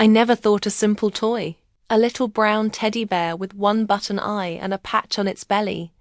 I never thought a simple toy, a little brown teddy bear with one button eye and a patch on its belly,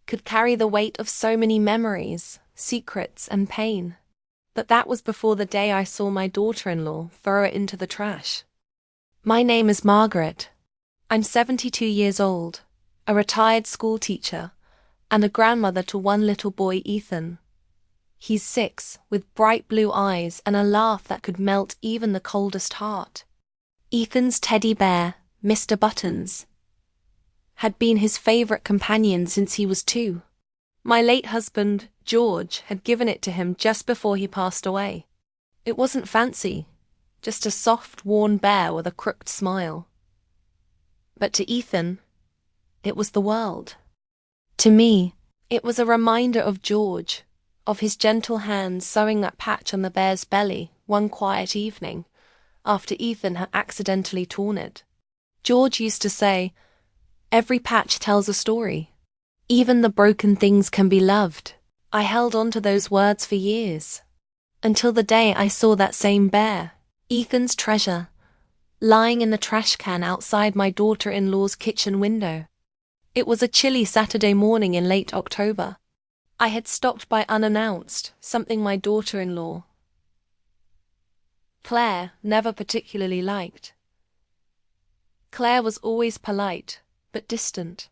could carry the weight of so many memories, secrets, and pain. But that was before the day I saw my daughter-in-law throw it into the trash. My name is Margaret. I'm 72 years old, a retired school teacher, and a grandmother to one little boy, Ethan. He's 6, with bright blue eyes and a laugh that could melt even the coldest heart. Ethan's teddy bear, Mr. Buttons, had been his favorite companion since he was 2. My late husband, George, had given it to him just before he passed away. It wasn't fancy, just a soft, worn bear with a crooked smile. But to Ethan, it was the world. To me, it was a reminder of George, of his gentle hands sewing that patch on the bear's belly one quiet evening, after Ethan had accidentally torn it. George used to say, "Every patch tells a story. Even the broken things can be loved." I held on to those words for years, until the day I saw that same bear, Ethan's treasure, lying in the trash can outside my daughter-in-law's kitchen window. It was a chilly Saturday morning in late October. I had stopped by unannounced, something my daughter-in-law, Claire, never particularly liked. Claire was always polite, but distant.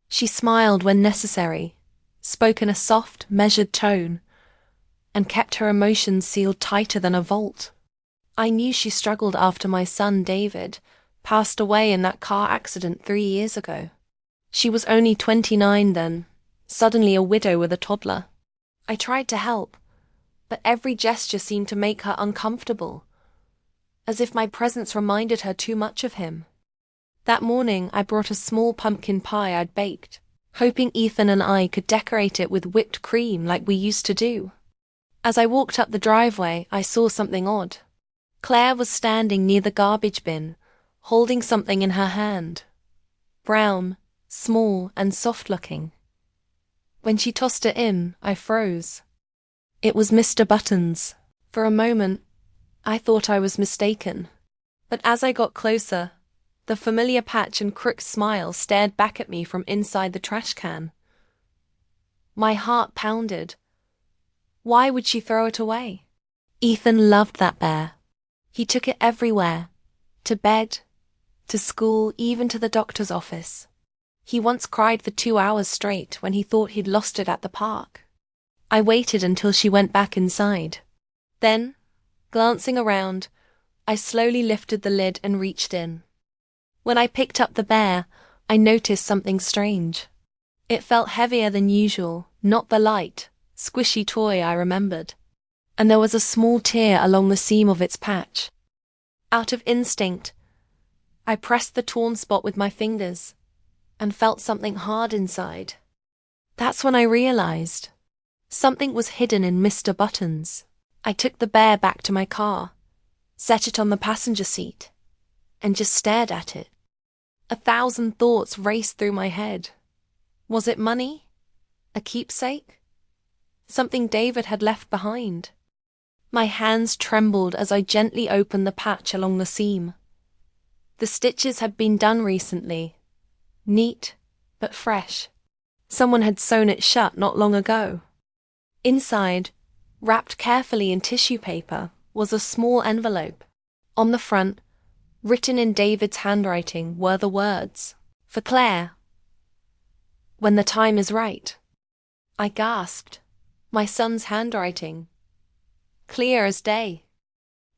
She smiled when necessary, spoke in a soft, measured tone, and kept her emotions sealed tighter than a vault. I knew she struggled after my son David passed away in that car accident 3 years ago. She was only 29 then, suddenly a widow with a toddler. I tried to help, but every gesture seemed to make her uncomfortable, as if my presence reminded her too much of him. That morning I brought a small pumpkin pie I'd baked, hoping Ethan and I could decorate it with whipped cream like we used to do. As I walked up the driveway, I saw something odd. Claire was standing near the garbage bin, holding something in her hand. Brown, small, and soft-looking. When she tossed it in, I froze. It was Mr. Buttons. For a moment, I thought I was mistaken. But as I got closer, the familiar patch and crooked smile stared back at me from inside the trash can. My heart pounded. Why would she throw it away? Ethan loved that bear. He took it everywhere, to bed, to school, even to the doctor's office. He once cried for 2 hours straight when he thought he'd lost it at the park. I waited until she went back inside. Then, glancing around, I slowly lifted the lid and reached in. When I picked up the bear, I noticed something strange. It felt heavier than usual, not the light, squishy toy I remembered. And there was a small tear along the seam of its patch. Out of instinct, I pressed the torn spot with my fingers and felt something hard inside. That's when I realized something was hidden in Mr. Buttons. I took the bear back to my car, set it on the passenger seat, and just stared at it. 1,000 thoughts raced through my head. Was it money? A keepsake? Something David had left behind? My hands trembled as I gently opened the patch along the seam. The stitches had been done recently, neat but fresh. Someone had sewn it shut not long ago. Inside, wrapped carefully in tissue paper, was a small envelope. On the front, written in David's handwriting, were the words, "For Claire, when the time is right." I gasped. My son's handwriting, clear as day.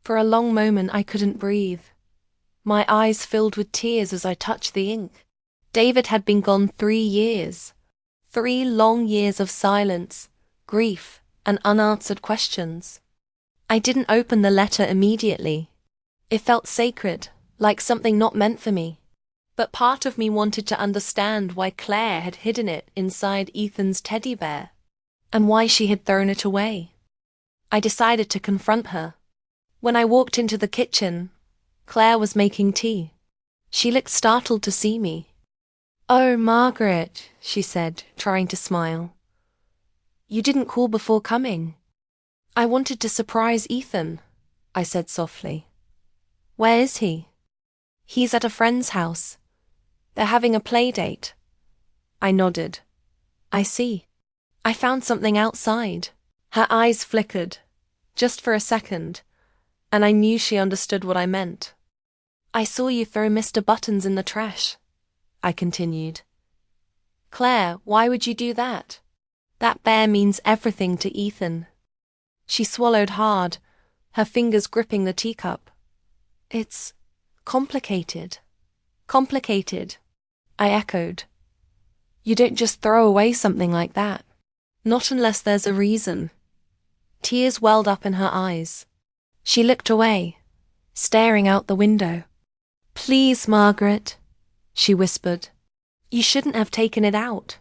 For a long moment I couldn't breathe. My eyes filled with tears as I touched the ink. David had been gone 3 years. 3 long years of silence, grief, and unanswered questions. I didn't open the letter immediately. It felt sacred, like something not meant for me. But part of me wanted to understand why Claire had hidden it inside Ethan's teddy bear, and why she had thrown it away. I decided to confront her. When I walked into the kitchen, Claire was making tea. She looked startled to see me. "Oh, Margaret," she said, trying to smile. "You didn't call before coming." "I wanted to surprise Ethan," I said softly. Where is he? He's at a friend's house. They're having a play date. I nodded. I see. I found something outside. Her eyes flickered, just for a second, and I knew she understood what I meant. I saw you throw Mr. Buttons in the trash, I continued. Claire, why would you do that? That bear means everything to Ethan. She swallowed hard, her fingers gripping the teacup. It's complicated. Complicated, I echoed. You don't just throw away something like that. Not unless there's a reason. Tears welled up in her eyes. She looked away, staring out the window. Please, Margaret, she whispered. You shouldn't have taken it out.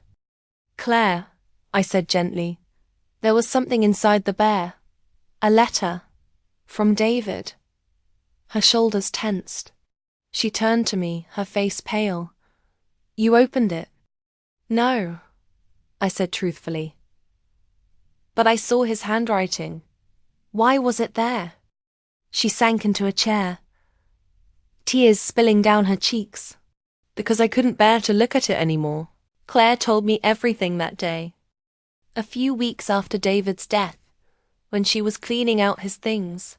Claire, I said gently, there was something inside the bear. A letter. From David. Her shoulders tensed. She turned to me, her face pale. You opened it? No, I said truthfully. But I saw his handwriting. Why was it there? She sank into a chair, tears spilling down her cheeks. Because I couldn't bear to look at it anymore. Claire told me everything that day. A few weeks after David's death, when she was cleaning out his things,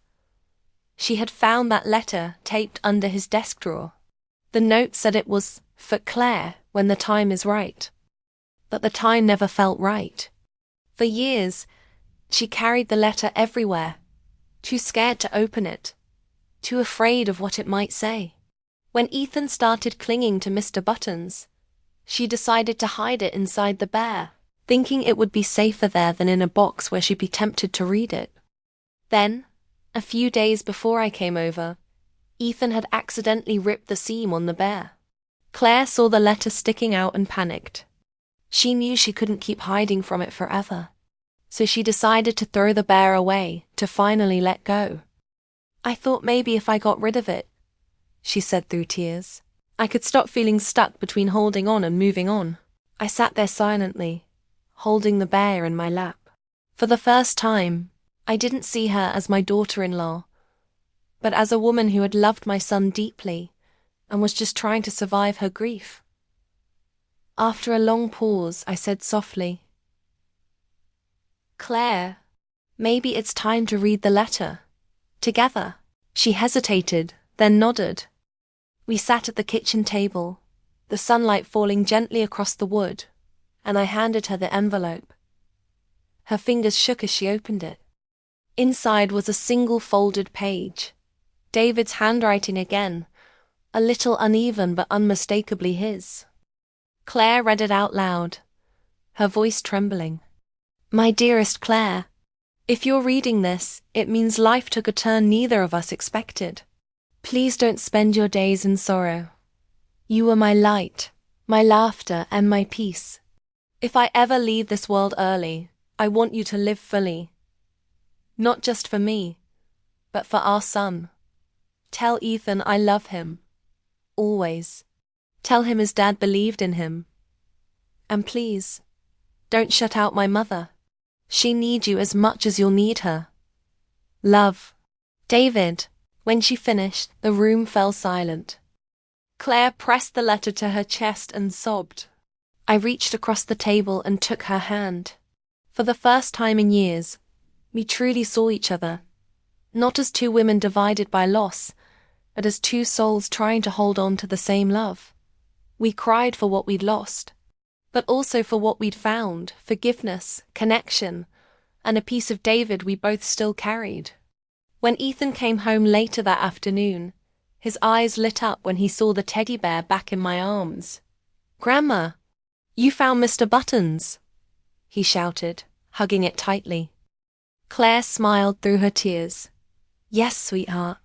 she had found that letter taped under his desk drawer. The note said it was for Claire when the time is right. But the time never felt right. For years, she carried the letter everywhere, too scared to open it, too afraid of what it might say. When Ethan started clinging to Mr. Buttons, she decided to hide it inside the bear, thinking it would be safer there than in a box where she'd be tempted to read it. Then, a few days before I came over, Ethan had accidentally ripped the seam on the bear. Claire saw the letter sticking out and panicked. She knew she couldn't keep hiding from it forever, so she decided to throw the bear away, to finally let go. I thought maybe if I got rid of it, she said through tears, I could stop feeling stuck between holding on and moving on. I sat there silently, holding the bear in my lap. For the first time, I didn't see her as my daughter-in-law, but as a woman who had loved my son deeply and was just trying to survive her grief. After a long pause, I said softly, Claire, maybe it's time to read the letter. Together. She hesitated, then nodded. We sat at the kitchen table, the sunlight falling gently across the wood, and I handed her the envelope. Her fingers shook as she opened it. Inside was a single folded page. David's handwriting again, a little uneven but unmistakably his. Claire read it out loud, her voice trembling. My dearest Claire, if you're reading this, it means life took a turn neither of us expected. Please don't spend your days in sorrow. You were my light, my laughter, and my peace. If I ever leave this world early, I want you to live fully. Not just for me, but for our son. Tell Ethan I love him. Always. Tell him his dad believed in him. And please, don't shut out my mother. She needs you as much as you'll need her. Love. David. When she finished, the room fell silent. Claire pressed the letter to her chest and sobbed. I reached across the table and took her hand. For the first time in years, we truly saw each other, not as two women divided by loss, but as two souls trying to hold on to the same love. We cried for what we'd lost, but also for what we'd found, forgiveness, connection, and a piece of David we both still carried. When Ethan came home later that afternoon, his eyes lit up when he saw the teddy bear back in my arms. Grandma, you found Mr. Buttons, he shouted, hugging it tightly. Claire smiled through her tears. Yes, sweetheart.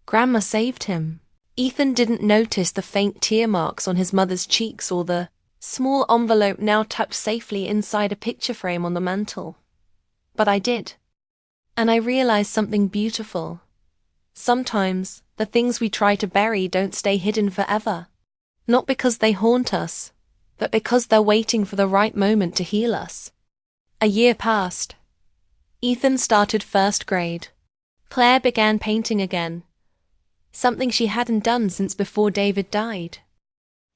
Grandma saved him. Ethan didn't notice the faint tear marks on his mother's cheeks or the small envelope now tucked safely inside a picture frame on the mantel. But I did. And I realized something beautiful. Sometimes, the things we try to bury don't stay hidden forever. Not because they haunt us, but because they're waiting for the right moment to heal us. A year passed. Ethan started first grade. Claire began painting again. something she hadn't done since before David died.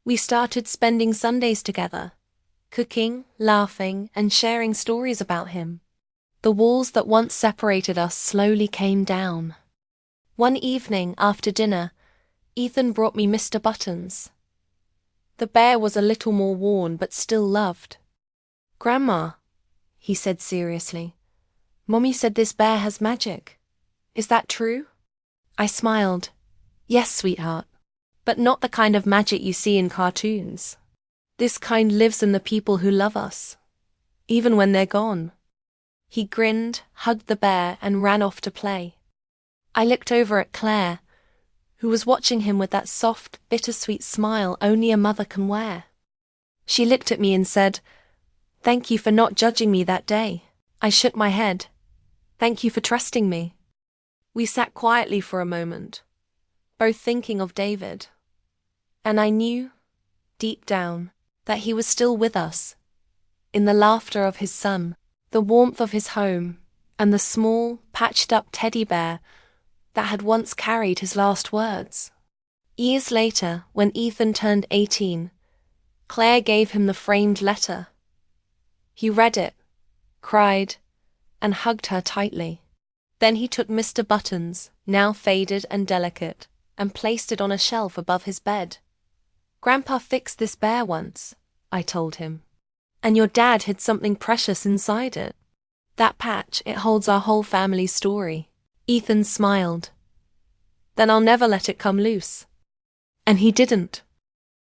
We started spending Sundays together, cooking, laughing, and sharing stories about him. The walls that once separated us slowly came down. One evening after dinner, Ethan brought me Mr. Buttons. The bear was a little more worn but still loved. "Grandma," he said seriously, "Mommy said this bear has magic. Is that true?" I smiled. "Yes, sweetheart. But not the kind of magic you see in cartoons. This kind lives in the people who love us, even when they're gone." He grinned, hugged the bear, and ran off to play. I looked over at Claire, who was watching him with that soft, bittersweet smile only a mother can wear. She looked at me and said, "Thank you for not judging me that day." I shook my head. "Thank you for trusting me." We sat quietly for a moment, both thinking of David. And I knew, deep down, that he was still with us, in the laughter of his son, the warmth of his home, and the small, patched-up teddy bear that had once carried his last words. Years later, when Ethan turned 18, Claire gave him the framed letter. He read it, cried, and hugged her tightly. Then he took Mr. Buttons, now faded and delicate, and placed it on a shelf above his bed. "Grandpa fixed this bear once," I told him, "and your dad hid something precious inside it. That patch, it holds our whole family's story." Ethan smiled. "Then I'll never let it come loose." And he didn't.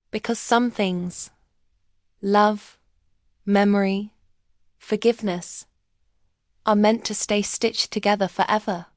Because some things, love, memory, forgiveness, are meant to stay stitched together forever.